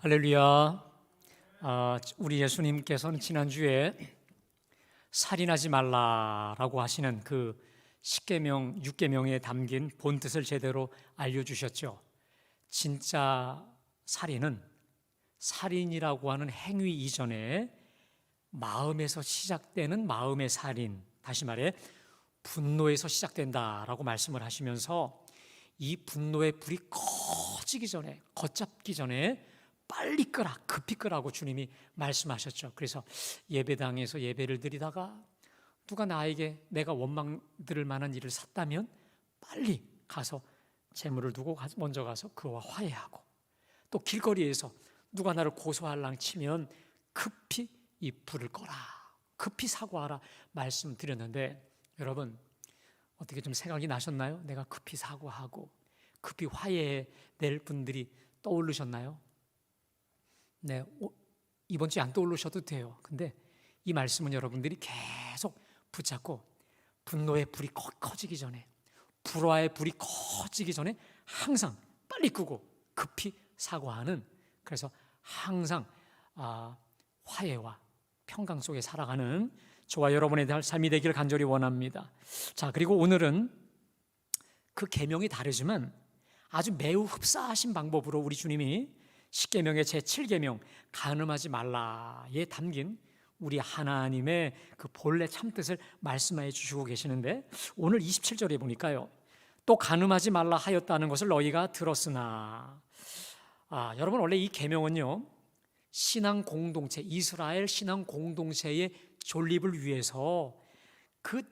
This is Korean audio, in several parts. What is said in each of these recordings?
할렐루야. 우리 예수님께서는 지난주에 살인하지 말라라고 하시는 그 10계명, 6계명에 담긴 본뜻을 제대로 알려주셨죠. 진짜 살인은 살인이라고 하는 행위 이전에 마음에서 시작되는 마음의 살인, 다시 말해 분노에서 시작된다라고 말씀을 하시면서 이 분노의 불이 커지기 전에, 걷잡기 전에 빨리 끄라, 급히 끄라고 주님이 말씀하셨죠. 그래서 예배당에서 예배를 드리다가 누가 나에게 내가 원망 들을 만한 일을 샀다면 빨리 가서 재물을 두고 먼저 가서 그와 화해하고, 또 길거리에서 누가 나를 고소할랑 치면 급히 이 불을 꺼라, 급히 사과하라 말씀드렸는데, 여러분 어떻게 좀 생각이 나셨나요? 내가 급히 사과하고 급히 화해낼 분들이 떠오르셨나요? 네, 이번 주에 안 떠오르셔도 돼요. 근데 이 말씀은 여러분들이 계속 붙잡고 분노의 불이 커지기 전에, 불화의 불이 커지기 전에 항상 빨리 끄고 급히 사과하는, 그래서 항상 화해와 평강 속에 살아가는 저와 여러분의 삶이 되기를 간절히 원합니다. 자, 그리고 오늘은 그 계명이 다르지만 아주 매우 흡사하신 방법으로 우리 주님이 10계명의 제7계명 간음하지 말라에 담긴 우리 하나님의 그 본래 참뜻을 말씀해 주시고 계시는데, 오늘 27절에 보니까요, 또 간음하지 말라 하였다는 것을 너희가 들었으나. 여러분, 원래 이 계명은요, 신앙 공동체, 이스라엘 신앙 공동체의 존립을 위해서 그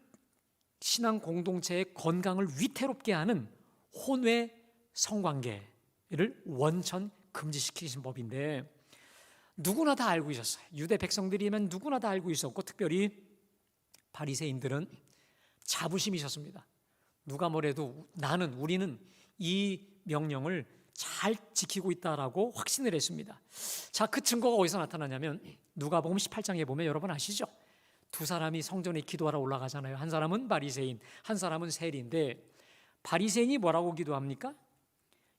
신앙 공동체의 건강을 위태롭게 하는 혼외 성관계를 원천 금지시키신 법인데, 누구나 다 알고 있었어요. 유대 백성들이면 누구나 다 알고 있었고, 특별히 바리새인들은 자부심이 있었습니다. 누가 뭐래도 우리는 이 명령을 잘 지키고 있다라고 확신을 했습니다. 자, 그 증거가 어디서 나타나냐면 누가복음 18장에 보면 여러분 아시죠? 두 사람이 성전에 기도하러 올라가잖아요. 한 사람은 바리새인, 한 사람은 세리인데, 바리새인이 뭐라고 기도합니까?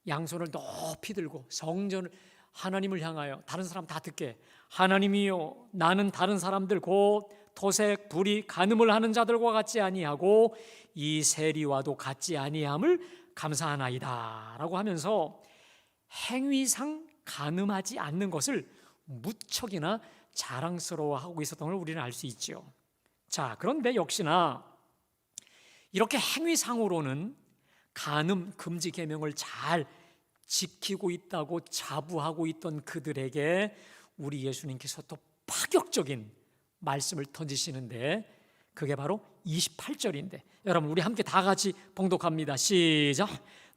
양손을 높이 들고 성전을, 하나님을 향하여, 다른 사람 다 듣게, 하나님이요, 나는 다른 사람들 곧 토색, 불의, 간음을 하는 자들과 같지 아니하고 이 세리와도 같지 아니함을 감사하나이다 라고 하면서 행위상 간음하지 않는 것을 무척이나 자랑스러워하고 있었던 걸 우리는 알 수 있죠. 자, 그런데 역시나 이렇게 행위상으로는 간음 금지 계명을 잘 지키고 있다고 자부하고 있던 그들에게 우리 예수님께서 또 파격적인 말씀을 던지시는데, 그게 바로 28절인데, 여러분 우리 함께 다 같이 봉독합니다. 시작.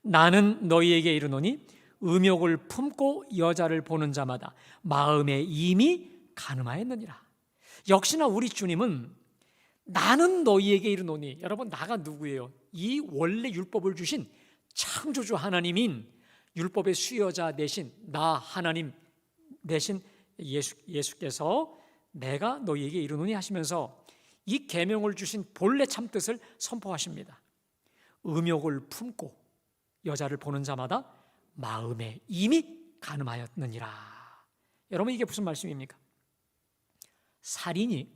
나는 너희에게 이르노니 음욕을 품고 여자를 보는 자마다 마음에 이미 간음하였느니라. 역시나 우리 주님은 나는 너희에게 이르노니, 여러분 나가 누구예요? 이 원래 율법을 주신 창조주 하나님인 율법의 수여자 되신 나 하나님 되신 예수께서 내가 너희에게 이르노니 하시면서 이 계명을 주신 본래 참뜻을 선포하십니다. 음욕을 품고 여자를 보는 자마다 마음에 이미 간음하였느니라. 여러분 이게 무슨 말씀입니까? 살인이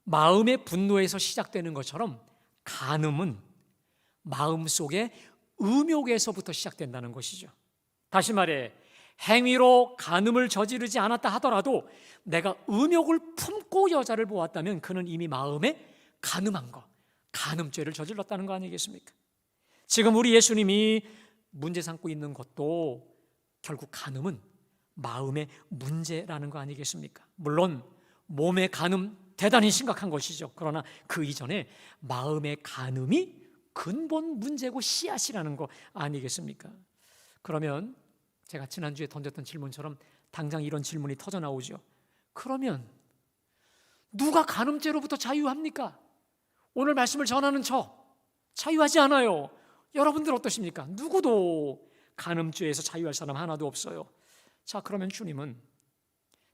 마음의 분노에서 시작되는 것처럼 간음은 마음속의 음욕에서부터 시작된다는 것이죠. 다시 말해 행위로 간음을 저지르지 않았다 하더라도 내가 음욕을 품고 여자를 보았다면 그는 이미 마음에 간음한 거, 간음죄를 저질렀다는 거 아니겠습니까? 지금 우리 예수님이 문제 삼고 있는 것도 결국 간음은 마음의 문제라는 거 아니겠습니까? 물론 몸의 간음 대단히 심각한 것이죠. 그러나 그 이전에 마음의 간음이 근본 문제고 씨앗이라는 거 아니겠습니까? 그러면 제가 지난주에 던졌던 질문처럼 당장 이런 질문이 터져 나오죠. 그러면 누가 간음죄로부터 자유합니까? 오늘 말씀을 전하는 저 자유하지 않아요. 여러분들 어떠십니까? 누구도 간음죄에서 자유할 사람 하나도 없어요. 자, 그러면 주님은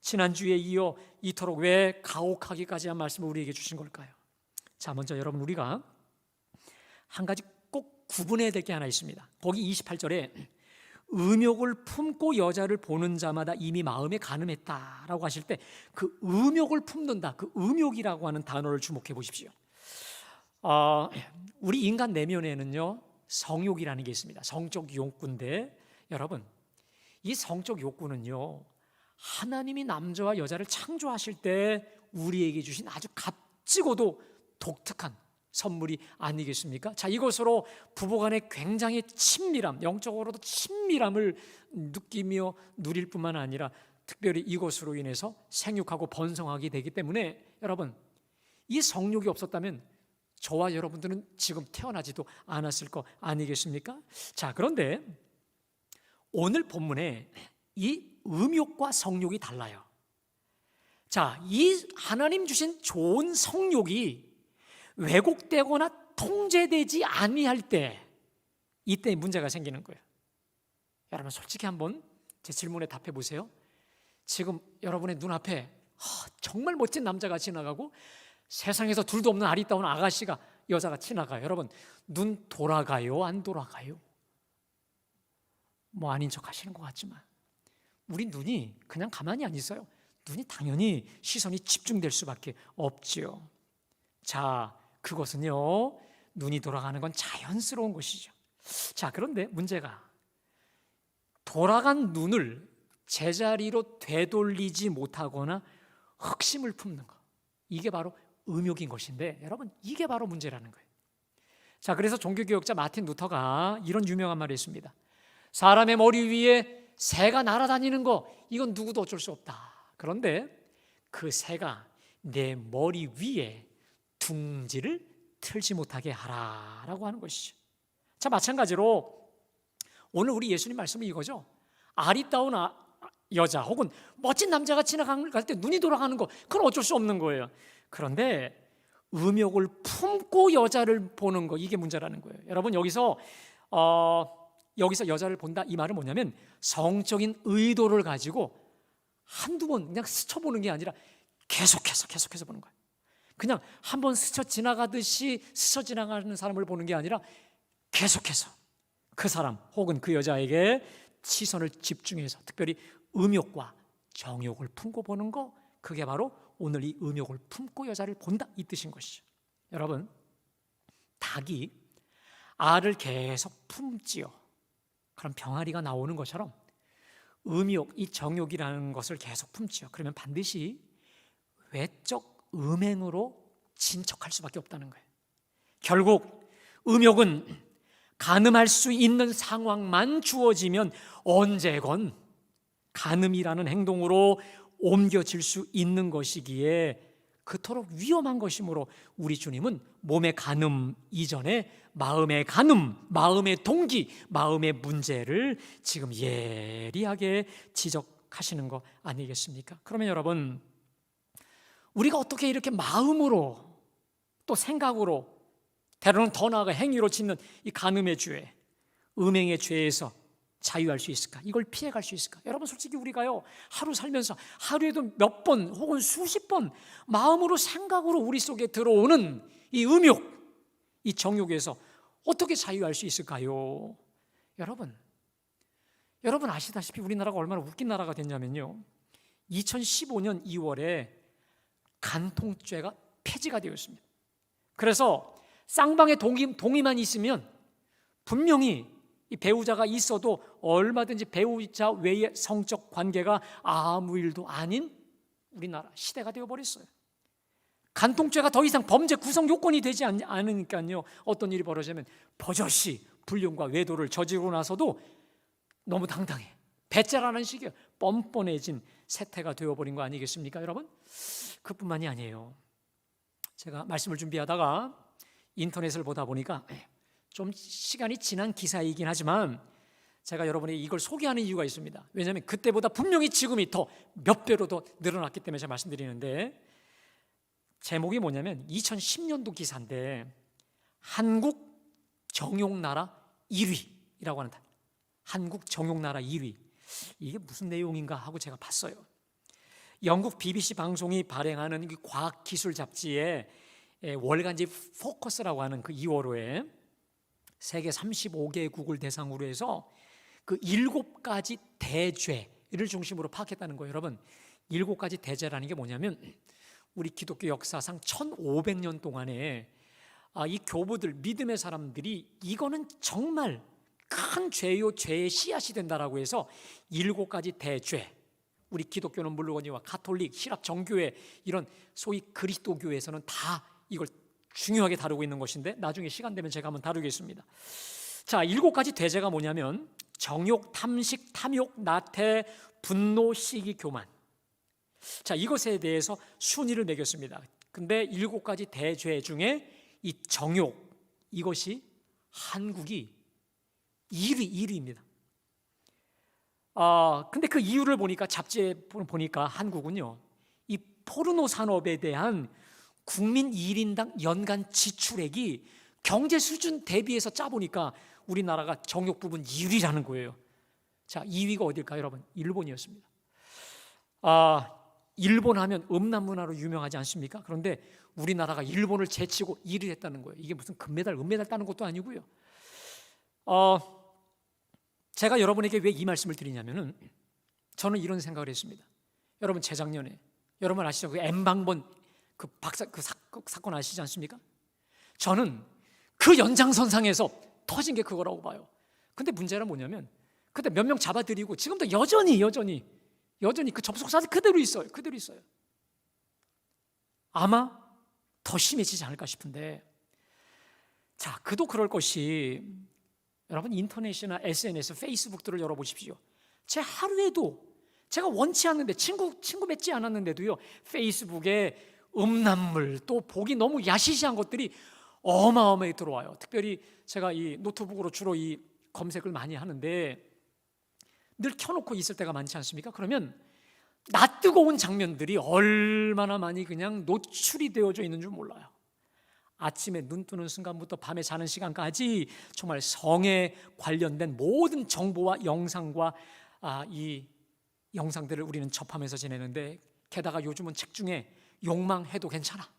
지난주에 이어 이토록 왜 가혹하기까지 한 말씀을 우리에게 주신 걸까요? 자, 먼저 여러분 우리가 한 가지 꼭 구분해야 될 게 하나 있습니다. 거기 28절에 음욕을 품고 여자를 보는 자마다 이미 마음에 간음했다라고 하실 때 그 음욕을 품는다, 그 음욕이라고 하는 단어를 주목해 보십시오. 우리 인간 내면에는요 성욕이라는 게 있습니다. 성적 욕구인데 여러분, 이 성적 욕구는요 하나님이 남자와 여자를 창조하실 때 우리에게 주신 아주 값지고도 독특한 선물이 아니겠습니까? 자, 이것으로 부부간의 굉장히 친밀함, 영적으로도 친밀함을 느끼며 누릴 뿐만 아니라 특별히 이것으로 인해서 생육하고 번성하게 되기 때문에 여러분, 이 성욕이 없었다면 저와 여러분들은 지금 태어나지도 않았을 거 아니겠습니까? 자, 그런데 오늘 본문에 이 음욕과 성욕이 달라요. 자, 이 하나님 주신 좋은 성욕이 왜곡되거나 통제되지 아니할 때 이때 문제가 생기는 거예요. 여러분 솔직히 한번 제 질문에 답해 보세요. 지금 여러분의 눈앞에 정말 멋진 나무자가 지나가고 세상에서 둘도 없는 아리따운 아가씨가, 여자가 지나가요. 여러분 눈 돌아가요? 안 돌아가요? 뭐 아닌 척 하시는 것 같지만 우리 눈이 그냥 가만히 안 있어요. 눈이 당연히 시선이 집중될 수밖에 없지요. 자, 그것은요 눈이 돌아가는 건 자연스러운 것이죠. 자, 그런데 문제가 돌아간 눈을 제자리로 되돌리지 못하거나 흑심을 품는 것, 이게 바로 음욕인 것인데 여러분 이게 바로 문제라는 거예요. 자, 그래서 종교개혁자 마틴 루터가 이런 유명한 말을 했습니다. 사람의 머리 위에 새가 날아다니는 거, 이건 누구도 어쩔 수 없다. 그런데 그 새가 내 머리 위에 둥지를 틀지 못하게 하라라고 하는 것이죠. 자, 마찬가지로 오늘 우리 예수님 말씀은 이거죠. 아리따운 여자 혹은 멋진 남자가 지나갈 때 눈이 돌아가는 거, 그건 어쩔 수 없는 거예요. 그런데 음욕을 품고 여자를 보는 거, 이게 문제라는 거예요. 여러분 여기서 여자를 본다, 이 말은 뭐냐면 성적인 의도를 가지고 한두 번 그냥 스쳐보는 게 아니라 계속해서 보는 거예요. 그냥 한번 스쳐 지나가듯이 스쳐 지나가는 사람을 보는 게 아니라 계속해서 그 사람 혹은 그 여자에게 시선을 집중해서 특별히 음욕과 정욕을 품고 보는 거, 그게 바로 오늘 이 음욕을 품고 여자를 본다, 이 뜻인 것이죠. 여러분, 닭이 알을 계속 품지요. 그럼 병아리가 나오는 것처럼 음욕, 이 정욕이라는 것을 계속 품지요. 그러면 반드시 외적 음행으로 진척할 수밖에 없다는 거예요. 결국 음욕은 간음할 수 있는 상황만 주어지면 언제건 간음이라는 행동으로 옮겨질 수 있는 것이기에 그토록 위험한 것이므로 우리 주님은 몸의 간음 이전에 마음의 간음, 마음의 동기, 마음의 문제를 지금 예리하게 지적하시는 거 아니겠습니까? 그러면 여러분, 우리가 어떻게 이렇게 마음으로 또 생각으로 때로는 더 나아가 행위로 짓는 이 간음의 죄, 음행의 죄에서 자유할 수 있을까? 이걸 피해갈 수 있을까? 여러분 솔직히 우리가요 하루 살면서 하루에도 몇 번 혹은 수십 번 마음으로 생각으로 우리 속에 들어오는 이 음욕, 이 정욕에서 어떻게 자유할 수 있을까요? 여러분 아시다시피 우리나라가 얼마나 웃긴 나라가 됐냐면요, 2015년 2월에 간통죄가 폐지가 되었습니다. 그래서 쌍방의 동의만 있으면 분명히 이 배우자가 있어도 얼마든지 배우자 외의 성적 관계가 아무 일도 아닌 우리나라 시대가 되어버렸어요. 간통죄가 더 이상 범죄 구성 요건이 되지 않으니까요, 어떤 일이 벌어지면 버젓이 불륜과 외도를 저지르고 나서도 너무 당당해, 배째라는 식의 뻔뻔해진 세태가 되어버린 거 아니겠습니까? 여러분, 그뿐만이 아니에요. 제가 말씀을 준비하다가 인터넷을 보다 보니까 좀 시간이 지난 기사이긴 하지만 제가 여러분에게 이걸 소개하는 이유가 있습니다. 왜냐하면 그때보다 분명히 지금이 더 몇 배로 더 늘어났기 때문에 제가 말씀드리는데, 제목이 뭐냐면 2010년도 기사인데 한국 정욕나라 1위라고 하는, 한국 정욕나라 2위, 이게 무슨 내용인가 하고 제가 봤어요. 영국 BBC 방송이 발행하는 과학기술 잡지에 월간지 포커스라고 하는 그 2월호에 세계 35개국을 대상으로 해서 그 7가지 대죄를 중심으로 파악했다는 거예요. 여러분, 7가지 대죄라는 게 뭐냐면 우리 기독교 역사상 1500년 동안에 이 교부들, 믿음의 사람들이 이거는 정말 큰 죄요, 죄의 씨앗이 된다라고 해서 7가지 대죄, 우리 기독교는 물론이와 가톨릭, 신합 정교회, 이런 소위 그리스도교에서는 다 이걸 중요하게 다루고 있는 것인데 나중에 시간 되면 제가 한번 다루겠습니다. 자, 7가지 대죄가 뭐냐면 정욕, 탐식, 탐욕, 나태, 분노, 시기, 교만. 자, 이것에 대해서 순위를 매겼습니다. 근데 7가지 대죄 중에 이 정욕, 이것이 한국이 1위입니다. 근데 그 이유를 보니까, 잡지에 보니까 한국은요, 이 포르노 산업에 대한 국민 1인당 연간 지출액이 경제 수준 대비해서 짜보니까 우리나라가 정욕 부분 1위라는 거예요. 자, 2위가 어딜까요, 여러분? 일본이었습니다. 일본 하면 음란 문화로 유명하지 않습니까? 그런데 우리나라가 일본을 제치고 1위를 했다는 거예요. 이게 무슨 금메달, 은메달 따는 것도 아니고요. 제가 여러분에게 왜 이 말씀을 드리냐면은 저는 이런 생각을 했습니다. 여러분, 재작년에 여러분 아시죠? 그 M방본 그 사건 아시지 않습니까? 저는 그 연장선상에서 터진 게 그거라고 봐요. 근데 문제는 뭐냐면 그때 몇 명 잡아들이고 지금도 여전히 그 접속사실 그대로 있어요. 아마 더 심해지지 않을까 싶은데, 자, 그도 그럴 것이, 여러분 인터넷이나 SNS, 페이스북들을 열어보십시오. 제 하루에도 제가 원치 않는데 친구 맺지 않았는데도요, 페이스북에 음란물, 또 보기 너무 야시시한 것들이 어마어마하게 들어와요. 특별히 제가 이 노트북으로 주로 이 검색을 많이 하는데 늘 켜놓고 있을 때가 많지 않습니까? 그러면 낯 뜨거운 장면들이 얼마나 많이 그냥 노출이 되어져 있는 줄 몰라요. 아침에 눈 뜨는 순간부터 밤에 자는 시간까지 정말 성에 관련된 모든 정보와 영상과 이 영상들을 우리는 접하면서 지내는데, 게다가 요즘은 책 중에 욕망해도 괜찮아,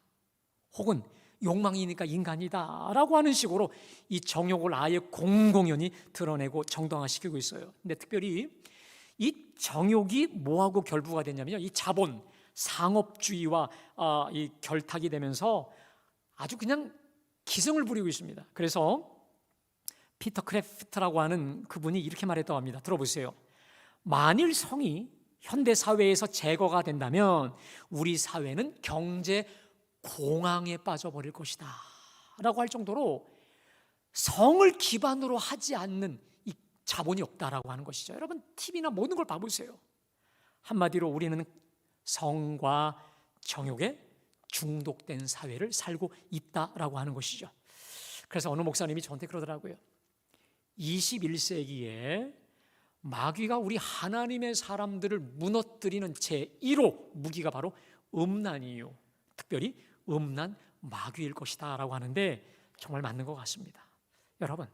혹은 욕망이니까 인간이다 라고 하는 식으로 이 정욕을 아예 공공연히 드러내고 정당화시키고 있어요. 근데 특별히 이 정욕이 뭐하고 결부가 됐냐면요, 이 자본, 상업주의와 이 결탁이 되면서 아주 그냥 기승을 부리고 있습니다. 그래서 피터 크래프트라고 하는 그분이 이렇게 말했다고 합니다. 들어보세요. 만일 성이 현대 사회에서 제거가 된다면 우리 사회는 경제 공황에 빠져버릴 것이다 라고 할 정도로 성을 기반으로 하지 않는 이 자본이 없다라고 하는 것이죠. 여러분, TV나 모든 걸 봐보세요. 한마디로 우리는 성과 정욕에 중독된 사회를 살고 있다라고 하는 것이죠. 그래서 어느 목사님이 저한테 그러더라고요. 21세기에 마귀가 우리 하나님의 사람들을 무너뜨리는 제1호 무기가 바로 음란이요, 특별히 음란 마귀일 것이다 라고 하는데 정말 맞는 것 같습니다. 여러분,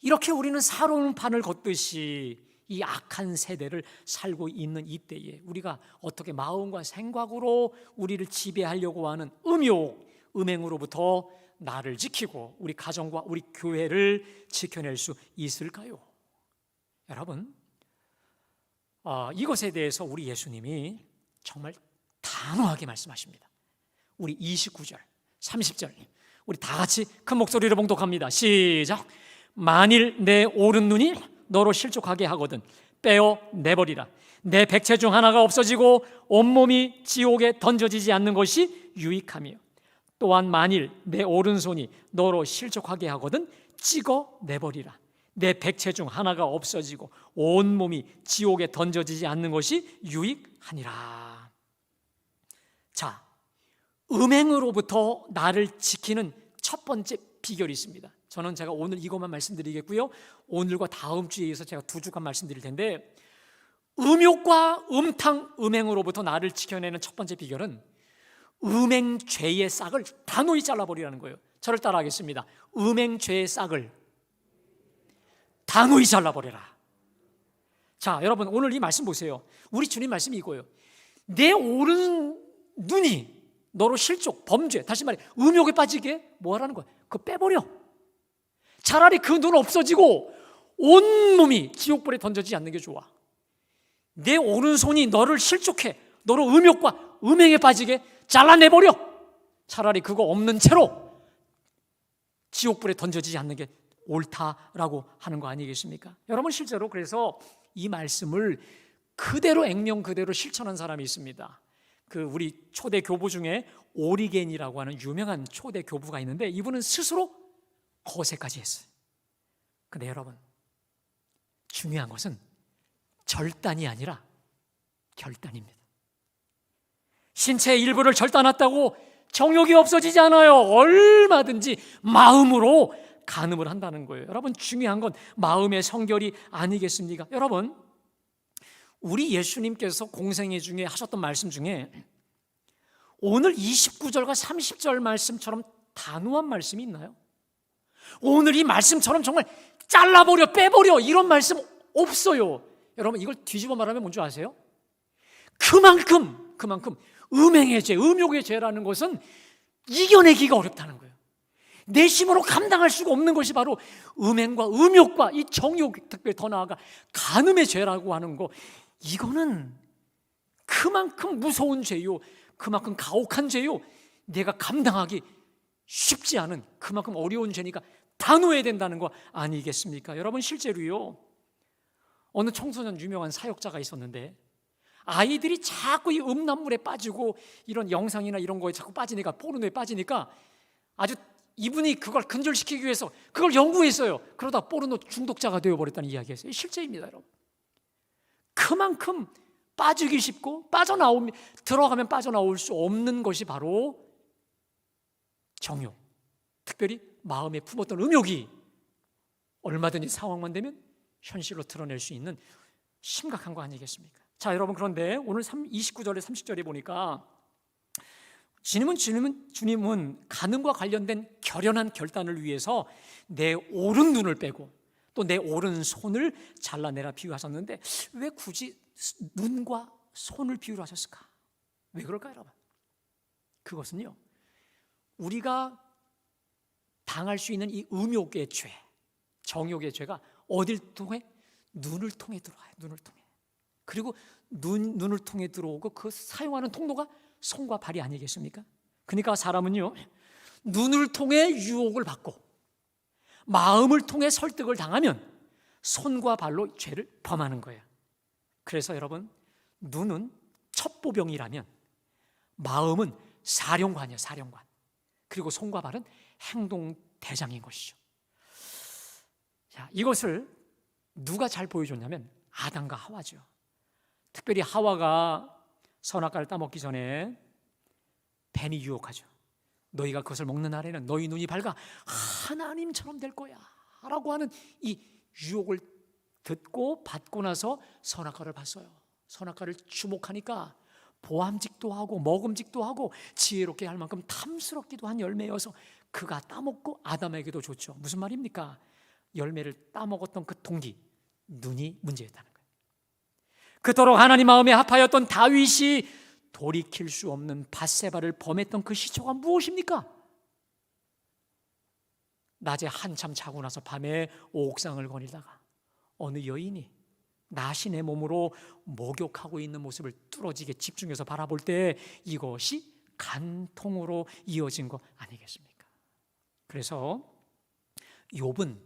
이렇게 우리는 살아오는 판을 걷듯이 이 악한 세대를 살고 있는 이때에 우리가 어떻게 마음과 생각으로 우리를 지배하려고 하는 음욕, 음행으로부터 나를 지키고 우리 가정과 우리 교회를 지켜낼 수 있을까요? 여러분, 이것에 대해서 우리 예수님이 정말 단호하게 말씀하십니다. 우리 29절, 30절 우리 다 같이 큰 목소리로 봉독합니다. 시작. 만일 내 오른 눈이 너로 실족하게 하거든 빼어내버리라. 내 백체 중 하나가 없어지고 온몸이 지옥에 던져지지 않는 것이 유익하며, 또한 만일 내 오른손이 너로 실족하게 하거든 찍어내버리라. 내 백체 중 하나가 없어지고 온몸이 지옥에 던져지지 않는 것이 유익하니라. 자, 음행으로부터 나를 지키는 첫 번째 비결이 있습니다. 제가 오늘 이것만 말씀드리겠고요, 오늘과 다음 주에 이어서 제가 2주간 말씀드릴 텐데, 음욕과 음탕, 음행으로부터 나를 지켜내는 첫 번째 비결은 음행죄의 싹을 단호히 잘라버리라는 거예요. 저를 따라 하겠습니다. 음행죄의 싹을 단호히 잘라버려라. 자, 여러분, 오늘 이 말씀 보세요. 우리 주님 말씀이 이거예요. 내 오른 눈이 너로 실족, 범죄, 다시 말해 음욕에 빠지게 뭐 하라는 거야? 그거 빼버려. 차라리 그 눈 없어지고 온몸이 지옥불에 던져지지 않는 게 좋아. 내 오른손이 너를 실족해, 너로 음욕과 음행에 빠지게 잘라내버려. 차라리 그거 없는 채로 지옥불에 던져지지 않는 게 옳다라고 하는 거 아니겠습니까? 여러분, 실제로 그래서 이 말씀을 그대로 액면 그대로 실천한 사람이 있습니다. 그 우리 초대 교부 중에 오리겐이라고 하는 유명한 초대 교부가 있는데, 이분은 스스로 거세까지 했어요. 근데 여러분, 중요한 것은 절단이 아니라 결단입니다. 신체의 일부를 절단했다고 정욕이 없어지지 않아요. 얼마든지 마음으로 간음을 한다는 거예요. 여러분, 중요한 건 마음의 성결이 아니겠습니까? 여러분, 우리 예수님께서 공생애 중에 하셨던 말씀 중에 오늘 29절과 30절 말씀처럼 단호한 말씀이 있나요? 오늘 이 말씀처럼 정말 잘라버려, 빼버려, 이런 말씀 없어요. 여러분, 이걸 뒤집어 말하면 뭔지 아세요? 그만큼 음행의 죄, 음욕의 죄라는 것은 이겨내기가 어렵다는 거예요. 내 힘으로 감당할 수가 없는 것이 바로 음행과 음욕과 이 정욕, 특별히 더 나아가 간음의 죄라고 하는 거, 이거는 그만큼 무서운 죄요, 그만큼 가혹한 죄요, 내가 감당하기 쉽지 않은 그만큼 어려운 죄니까 단호해야 된다는 거 아니겠습니까? 여러분, 실제로요, 어느 청소년 유명한 사역자가 있었는데, 아이들이 자꾸 이 음란물에 빠지고 이런 영상이나 이런 거에 자꾸 빠지니까, 포르노에 빠지니까 아주 이분이 그걸 근절시키기 위해서 그걸 연구했어요. 그러다 포르노 중독자가 되어버렸다는 이야기였어요. 실제입니다, 여러분. 그만큼 빠지기 쉽고 들어가면 빠져나올 수 없는 것이 바로 정욕, 특별히 마음에 품었던 음욕이 얼마든지 상황만 되면 현실로 드러낼 수 있는 심각한 거 아니겠습니까? 자, 여러분, 그런데 오늘 29절에 30절에 보니까 주님은 간음과 관련된 결연한 결단을 위해서 내 오른 눈을 빼고 또 내 오른손을 잘라내라 비유하셨는데, 왜 굳이 눈과 손을 비유를 하셨을까? 왜 그럴까요, 여러분? 그것은요, 우리가 당할 수 있는 이 음욕의 죄, 정욕의 죄가 어딜 통해? 눈을 통해 들어와요. 눈을 통해. 그리고 눈을 통해 들어오고 그 사용하는 통로가 손과 발이 아니겠습니까? 그러니까 사람은요, 눈을 통해 유혹을 받고 마음을 통해 설득을 당하면 손과 발로 죄를 범하는 거예요. 그래서 여러분, 눈은 첩보병이라면 마음은 사령관이에요, 사령관. 그리고 손과 발은 행동대장인 것이죠. 자, 이것을 누가 잘 보여줬냐면 아담과 하와죠. 특별히 하와가 선악과를 따먹기 전에 뱀이 유혹하죠. 너희가 그것을 먹는 날에는 너희 눈이 밝아 하나님처럼 될 거야 라고 하는 이 유혹을 듣고 받고 나서 선악과를 봤어요. 선악과를 주목하니까 보암직도 하고 먹음직도 하고 지혜롭게 할 만큼 탐스럽기도 한 열매여서 그가 따먹고 아담에게도 좋죠. 무슨 말입니까? 열매를 따먹었던 그 동기, 눈이 문제였다는 거예요. 그토록 하나님 마음에 합하였던 다윗이 돌이킬 수 없는 밧세바를 범했던 그 시초가 무엇입니까? 낮에 한참 자고 나서 밤에 옥상을 거닐다가 어느 여인이 나신의 몸으로 목욕하고 있는 모습을 뚫어지게 집중해서 바라볼 때 이것이 간통으로 이어진 거 아니겠습니까? 그래서 욥기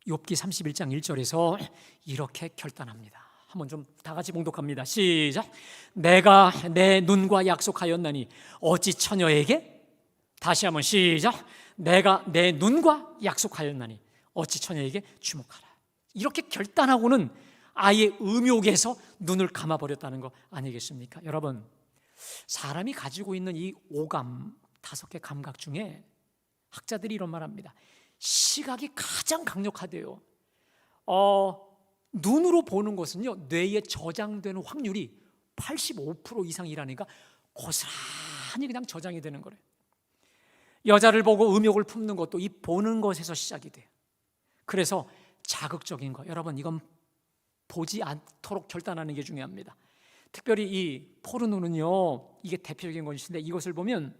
31장 1절에서 이렇게 결단합니다. 한번 좀 다 같이 봉독합니다. 시작. 내가 내 눈과 약속하였나니 어찌 처녀에게? 다시 한번 시작. 내가 내 눈과 약속하였나니 어찌 처녀에게 주목하라. 이렇게 결단하고는 아예 음욕에서 눈을 감아버렸다는 거 아니겠습니까? 여러분, 사람이 가지고 있는 이 오감 5개 감각 중에 학자들이 이런 말합니다. 시각이 가장 강력하대요. 눈으로 보는 것은요, 뇌에 저장되는 확률이 85% 이상이라니까 고스란히 그냥 저장이 되는 거래요. 여자를 보고 음욕을 품는 것도 이 보는 것에서 시작이 돼요. 그래서 자극적인 거, 여러분, 이건 보지 않도록 결단하는 게 중요합니다. 특별히 이 포르노는요, 이게 대표적인 것인데, 이것을 보면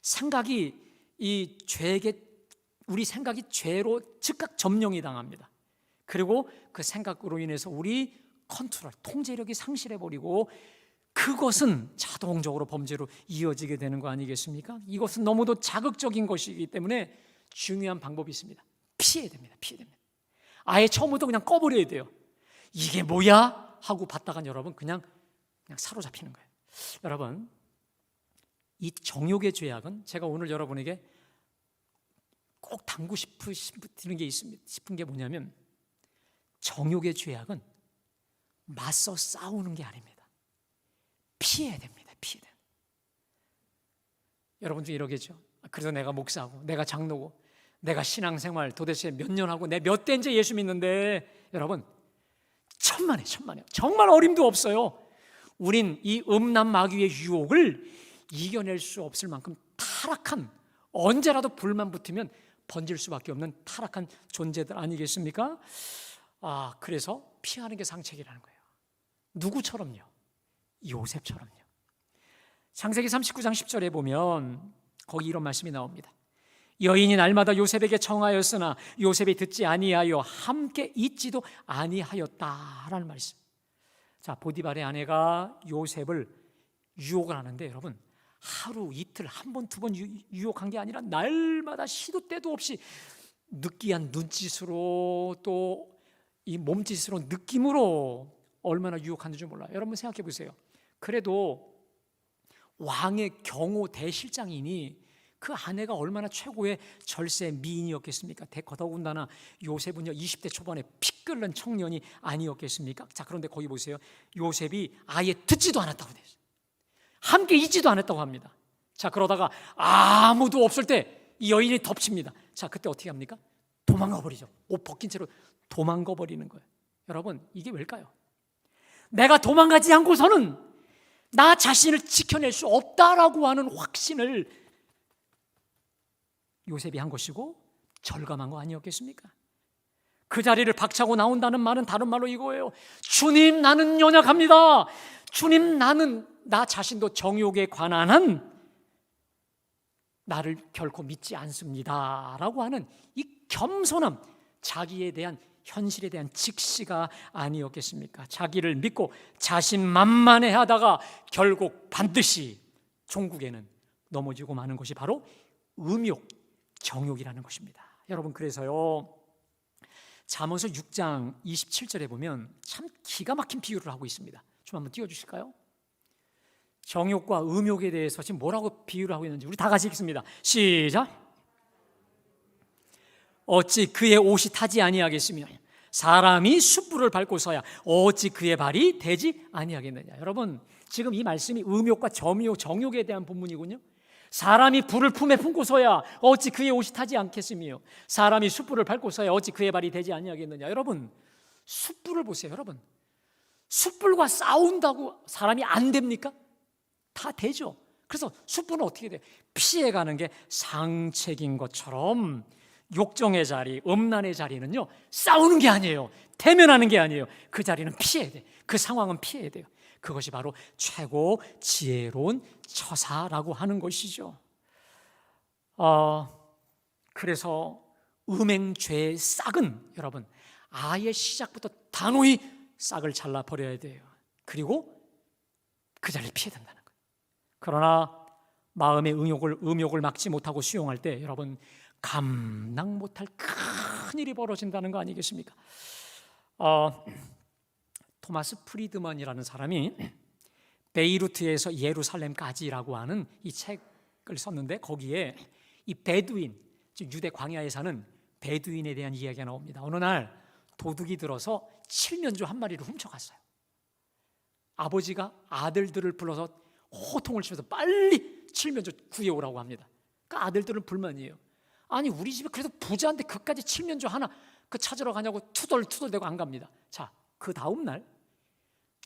생각이 이 죄에게, 우리 생각이 죄로 즉각 점령이 당합니다. 그리고 그 생각으로 인해서 우리 컨트롤, 통제력이 상실해버리고 그것은 자동적으로 범죄로 이어지게 되는 거 아니겠습니까? 이것은 너무도 자극적인 것이기 때문에 중요한 방법이 있습니다. 피해야 됩니다. 피해야 됩니다. 아예 처음부터 그냥 꺼버려야 돼요. 이게 뭐야? 하고 봤다간 여러분 그냥 사로잡히는 거예요. 여러분, 이 정욕의 죄악은 제가 오늘 여러분에게 꼭 당고 싶은 게 뭐냐면, 정욕의 죄악은 맞서 싸우는 게 아닙니다. 피해야 됩니다. 피해야 됩니다. 여러분 중에 이러겠죠. 그래서 내가 목사고, 내가 장로고, 내가 신앙생활 도대체 몇 년 하고 내 몇 대인지 예수 믿는데, 여러분 천만에 정말 어림도 없어요. 우린 이 음란 마귀의 유혹을 이겨낼 수 없을 만큼 타락한, 언제라도 불만 붙으면 번질 수밖에 없는 타락한 존재들 아니겠습니까? 그래서 피하는 게 상책이라는 거예요. 누구처럼요? 요셉처럼요. 창세기 39장 10절에 보면 거기 이런 말씀이 나옵니다. 여인이 날마다 요셉에게 청하였으나 요셉이 듣지 아니하여 함께 있지도 아니하였다라는 말씀. 자, 보디발의 아내가 요셉을 유혹을 하는데, 여러분 하루 이틀 한 번 두 번 유혹한 게 아니라 날마다 시도 때도 없이 느끼한 눈짓으로 또 이 몸짓으로 느낌으로 얼마나 유혹하는지 줄 몰라요. 여러분 생각해 보세요. 그래도 왕의 경호 대실장이니 그 아내가 얼마나 최고의 절세 미인이었겠습니까? 더더군다나 요셉은요 20대 초반에 피 끓는 청년이 아니었겠습니까? 자, 그런데 거기 보세요. 요셉이 아예 듣지도 않았다고 돼요. 함께 있지도 않았다고 합니다. 자, 그러다가 아무도 없을 때 이 여인이 덮칩니다. 자, 그때 어떻게 합니까? 도망가 버리죠. 옷 벗긴 채로 도망가 버리는 거예요. 여러분, 이게 왜일까요? 내가 도망가지 않고서는 나 자신을 지켜낼 수 없다라고 하는 확신을 요셉이 한 것이고 절감한 거 아니었겠습니까? 그 자리를 박차고 나온다는 말은 다른 말로 이거예요. 주님, 나는 연약합니다. 주님, 나는 나 자신도 정욕에 관한 한 나를 결코 믿지 않습니다 라고 하는 이 겸손함, 자기에 대한 현실에 대한 직시가 아니었겠습니까? 자기를 믿고 자신만만해 하다가 결국 반드시 종국에는 넘어지고 마는 것이 바로 음욕, 정욕이라는 것입니다. 여러분, 그래서요 잠언서 6장 27절에 보면 참 기가 막힌 비유를 하고 있습니다. 좀 한번 띄워주실까요? 정욕과 음욕에 대해서 지금 뭐라고 비유를 하고 있는지 우리 다 같이 읽습니다. 시작. 어찌 그의 옷이 타지 아니하겠으며 사람이 숯불을 밟고서야 어찌 그의 발이 되지 아니하겠느냐. 여러분, 지금 이 말씀이 음욕과 정욕에 대한 본문이군요. 사람이 불을 품에 품고서야 어찌 그의 옷이 타지 않겠으며 사람이 숯불을 밟고서야 어찌 그의 발이 되지 아니하겠느냐. 여러분, 숯불을 보세요. 여러분, 숯불과 싸운다고 사람이 안 됩니까? 다 되죠. 그래서 숯불은 어떻게 돼요? 피해가는 게 상책인 것처럼 욕정의 자리, 음란의 자리는요 싸우는 게 아니에요. 대면하는 게 아니에요. 그 자리는 피해야 돼. 그 상황은 피해야 돼요. 그것이 바로 최고 지혜로운 처사라고 하는 것이죠. 그래서 음행죄의 싹은 여러분 아예 시작부터 단호히 싹을 잘라버려야 돼요. 그리고 그 자리를 피해야 된다는 거예요. 그러나 마음의 음욕을 막지 못하고 수용할 때 여러분 감당 못할 큰 일이 벌어진다는 거 아니겠습니까? 토마스 프리드먼이라는 사람이 베이루트에서 예루살렘까지라고 하는 이 책을 썼는데 거기에 이 베두인, 즉 유대 광야에 사는 베두인에 대한 이야기가 나옵니다. 어느 날 도둑이 들어서 칠면조 한 마리를 훔쳐갔어요. 아버지가 아들들을 불러서 호통을 치면서 빨리 칠면조 구해오라고 합니다. 그러니까 아들들은 불만이에요. 아니 우리 집에 그래도 부자인데 그까지 칠면조 하나 찾으러 가냐고 투덜투덜대고 안 갑니다. 자, 그 다음 날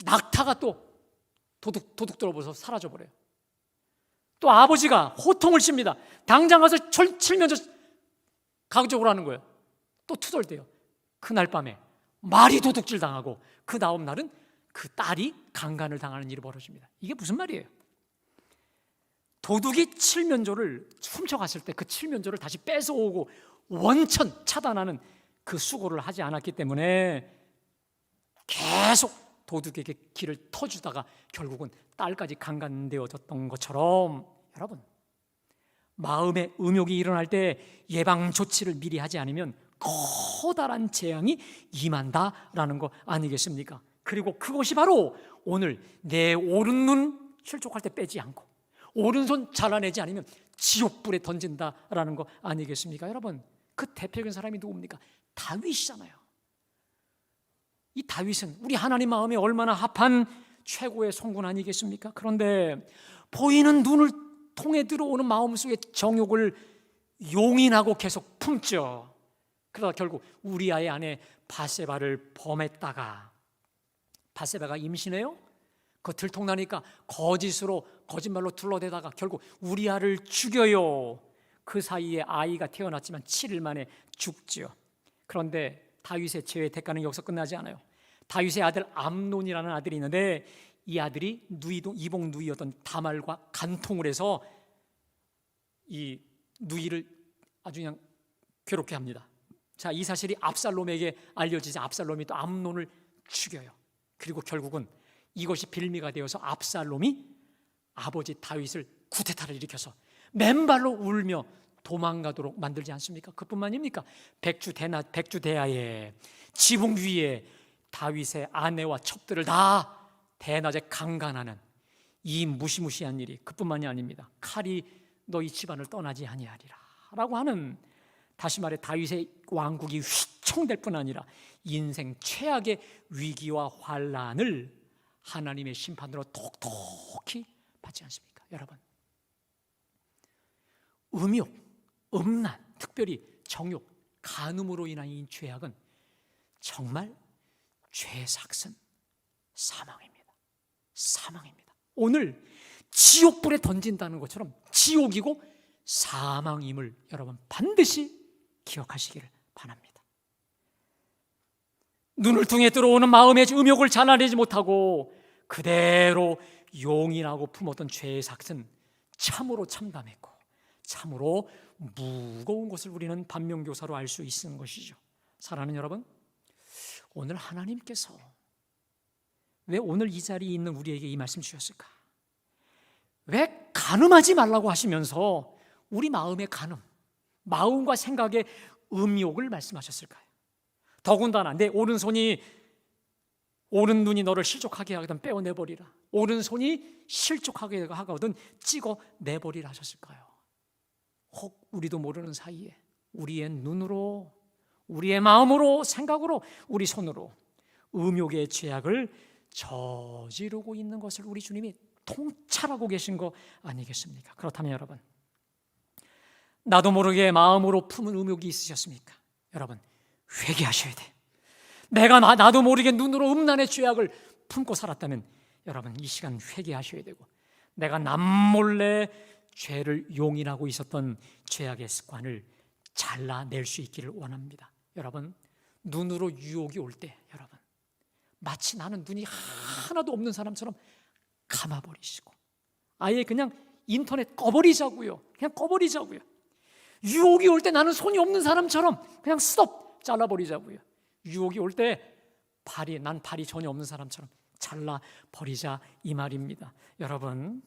낙타가 또 도둑 들어버려서 사라져버려요. 또 아버지가 호통을 칩니다. 당장 가서 칠면조 가져오라고 하는 거예요. 또 투덜대요. 그날 밤에 말이 도둑질 당하고 그 다음 날은 그 딸이 강간을 당하는 일이 벌어집니다. 이게 무슨 말이에요? 도둑이 칠면조를 훔쳐갔을 때 그 칠면조를 다시 뺏어오고 원천 차단하는 그 수고를 하지 않았기 때문에 계속 도둑에게 길을 터주다가 결국은 딸까지 강간되어졌던 것처럼, 여러분, 마음의 음욕이 일어날 때 예방 조치를 미리 하지 않으면 커다란 재앙이 임한다라는 거 아니겠습니까? 그리고 그것이 바로 오늘 내 오른눈 실족할 때 빼지 않고 오른손 잘라내지 않으면 지옥불에 던진다라는 거 아니겠습니까? 여러분, 그 대표적인 사람이 누굽니까? 다윗이잖아요. 이 다윗은 우리 하나님 마음에 얼마나 합한 최고의 성군 아니겠습니까? 그런데 보이는 눈을 통해 들어오는 마음속의 정욕을 용인하고 계속 품죠. 그러다 결국 우리아의 아내 바세바를 범했다가, 바세바가 임신해요? 그 들통나니까 거짓말로 둘러대다가 결국 우리아를 죽여요. 그 사이에 아이가 태어났지만 7일 만에 죽죠. 그런데 다윗의 죄의 대가는 여기서 끝나지 않아요. 다윗의 아들 암논이라는 아들이 있는데 이 아들이 이복 누이였던 다말과 간통을 해서 이 누이를 아주 그냥 괴롭게 합니다. 자, 이 사실이 압살롬에게 알려지자 압살롬이 또 암논을 죽여요. 그리고 결국은 이것이 빌미가 되어서 압살롬이 아버지 다윗을 쿠데타를 일으켜서 맨발로 울며 도망가도록 만들지 않습니까? 그뿐만입니까? 백주대하에 지붕 위에 다윗의 아내와 첩들을 다 대낮에 강간하는 이 무시무시한 일이 그뿐만이 아닙니다. 칼이 너희 집안을 떠나지 아니하리라 라고 하는, 다시 말해 다윗의 왕국이 휘청될 뿐 아니라 인생 최악의 위기와 환난을 하나님의 심판으로 톡톡히 받지 않습니까? 여러분, 음욕, 음란, 특별히 정욕, 간음으로 인한 이 죄악은 정말 죄삭은 사망입니다. 사망입니다. 오늘 지옥불에 던진다는 것처럼 지옥이고 사망임을 여러분 반드시 기억하시기를 바랍니다. 눈을 통해 들어오는 마음의 음욕을 잘라내지 못하고 그대로 용인하고 품었던 죄삭은 참으로 참담했고 참으로 무거운 것을 우리는 반면교사로 알 수 있는 것이죠. 사랑하는 여러분, 오늘 하나님께서 왜 오늘 이 자리에 있는 우리에게 이 말씀 주셨을까? 왜 간음하지 말라고 하시면서 우리 마음의 간음, 마음과 생각의 음욕을 말씀하셨을까요? 더군다나 내 오른눈이 너를 실족하게 하거든 빼어내버리라, 오른손이 실족하게 하거든 찍어내버리라 하셨을까요? 혹 우리도 모르는 사이에 우리의 눈으로, 우리의 마음으로, 생각으로, 우리 손으로 음욕의 죄악을 저지르고 있는 것을 우리 주님이 통찰하고 계신 거 아니겠습니까? 그렇다면 여러분, 나도 모르게 마음으로 품은 음욕이 있으셨습니까? 여러분, 회개하셔야 돼. 내가 나도 모르게 눈으로 음란의 죄악을 품고 살았다면 여러분, 이 시간 회개하셔야 되고, 내가 남몰래 죄를 용인하고 있었던 죄악의 습관을 잘라낼 수 있기를 원합니다. 여러분, 눈으로 유혹이 올 때 여러분, 마치 나는 눈이 하나도 없는 사람처럼 감아버리시고 아예 그냥 인터넷 꺼버리자고요. 그냥 꺼버리자고요. 유혹이 올 때 나는 손이 없는 사람처럼 그냥 스톱 잘라버리자고요. 유혹이 올 때 난 발이 전혀 없는 사람처럼 잘라버리자 이 말입니다. 여러분,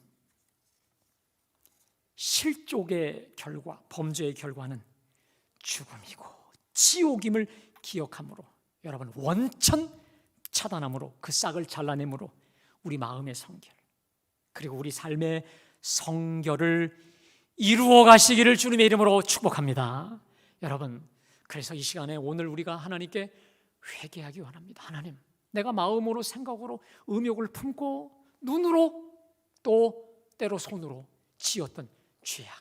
실족의 결과, 범죄의 결과는 죽음이고 지옥임을 기억함으로 여러분, 원천 차단함으로, 그 싹을 잘라내므로 우리 마음의 성결 그리고 우리 삶의 성결을 이루어 가시기를 주님의 이름으로 축복합니다. 여러분, 그래서 이 시간에 오늘 우리가 하나님께 회개하기 원합니다. 하나님, 내가 마음으로 생각으로 음욕을 품고 눈으로 또 때로 손으로 지었던 죄악,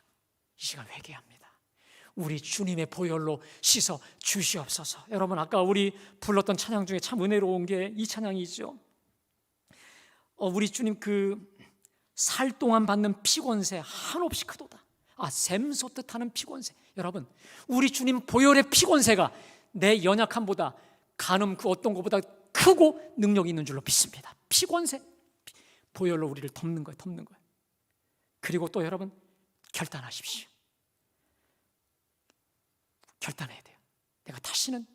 이 시간 회개합니다. 우리 주님의 보혈로 씻어 주시옵소서. 여러분, 아까 우리 불렀던 찬양 중에 참 은혜로운 게 이 찬양이죠. 우리 주님 살 동안 받는 피곤새 한없이 크도다. 샘솟듯 하는 피곤새. 여러분, 우리 주님 보혈의 피곤새가 내 연약함보다, 간음 그 어떤 것보다 크고 능력이 있는 줄로 믿습니다. 피곤새, 보혈로 우리를 덮는 거예요. 그리고 또 여러분, 결단하십시오. 결단해야 돼요. 내가 다시는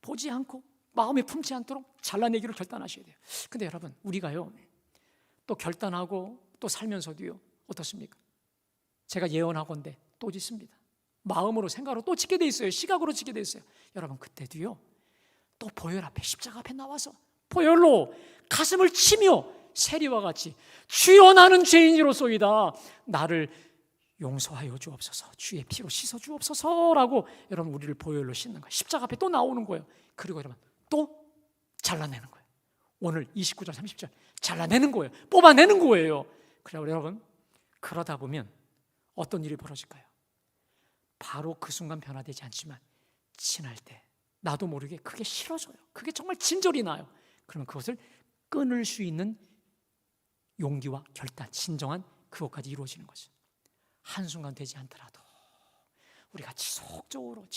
보지 않고 마음에 품지 않도록 잘라내기로 결단하셔야 돼요. 근데 여러분, 우리가요 또 결단하고 또 살면서도요 어떻습니까? 제가 예언하건대 또 짓습니다. 마음으로, 생각으로 또 짓게 돼 있어요. 시각으로 짓게 돼 있어요. 여러분, 그때도요 또 보혈 앞에, 십자가 앞에 나와서 보혈로 가슴을 치며 세리와 같이 주여 나는 죄인이로소이다, 나를 용서하여 주옵소서, 주의 피로 씻어 주옵소서라고 여러분 우리를 보혈로 씻는 거예요. 십자가 앞에 또 나오는 거예요. 그리고 여러분 또 잘라내는 거예요. 오늘 29절 30절 잘라내는 거예요. 뽑아내는 거예요. 그래요 여러분, 그러다 보면 어떤 일이 벌어질까요? 바로 그 순간 변화되지 않지만 지날 때 나도 모르게 그게 싫어져요. 그게 정말 진절이 나요. 그러면 그것을 끊을 수 있는 용기와 결단, 진정한 그것까지 이루어지는 거죠. 한순간 되지 않더라도 우리가 지속적으로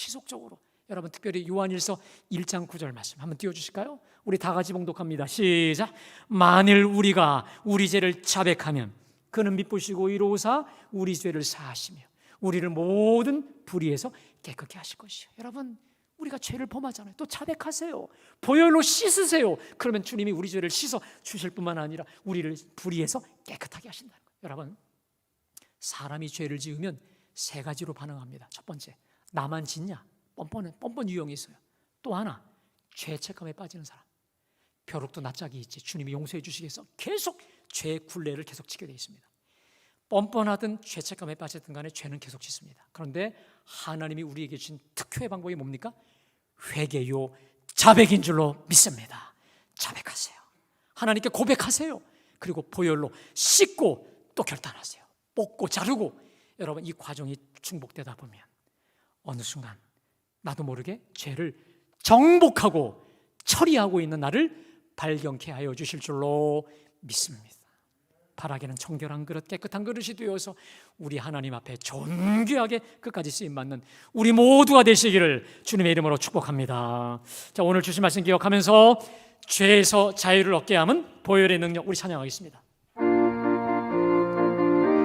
여러분, 특별히 요한일서 1장 9절 말씀 한번 띄워주실까요? 우리 다 같이 봉독합니다. 시작. 만일 우리가 우리 죄를 자백하면 그는 미쁘시고 의로우사 우리 죄를 사하시며 우리를 모든 불의에서 깨끗게 하실 것이요. 여러분, 우리가 죄를 범하잖아요. 또 자백하세요. 보혈로 씻으세요. 그러면 주님이 우리 죄를 씻어 주실 뿐만 아니라 우리를 불의에서 깨끗하게 하신다는 거예요. 여러분, 사람이 죄를 지으면 세 가지로 반응합니다. 첫 번째, 나만 짓냐? 뻔뻔 유형이 있어요. 또 하나, 죄책감에 빠지는 사람. 벼룩도 낯짝이 있지, 주님이 용서해 주시겠어, 계속 죄의 굴레를 계속 지게 돼 있습니다. 뻔뻔하든 죄책감에 빠졌든 간에 죄는 계속 짓습니다. 그런데 하나님이 우리에게 주신 특효의 방법이 뭡니까? 회개요 자백인 줄로 믿습니다. 자백하세요. 하나님께 고백하세요. 그리고 보혈로 씻고 또 결단하세요. 뽑고 자르고. 여러분, 이 과정이 중복되다 보면 어느 순간 나도 모르게 죄를 정복하고 처리하고 있는 나를 발견케 하여 주실 줄로 믿습니다. 바라기는 정결한 그릇, 깨끗한 그릇이 되어서 우리 하나님 앞에 존귀하게 끝까지 쓰임받는 우리 모두가 되시기를 주님의 이름으로 축복합니다. 자, 오늘 주신 말씀 기억하면서 죄에서 자유를 얻게 함은 보혈의 능력, 우리 찬양하겠습니다.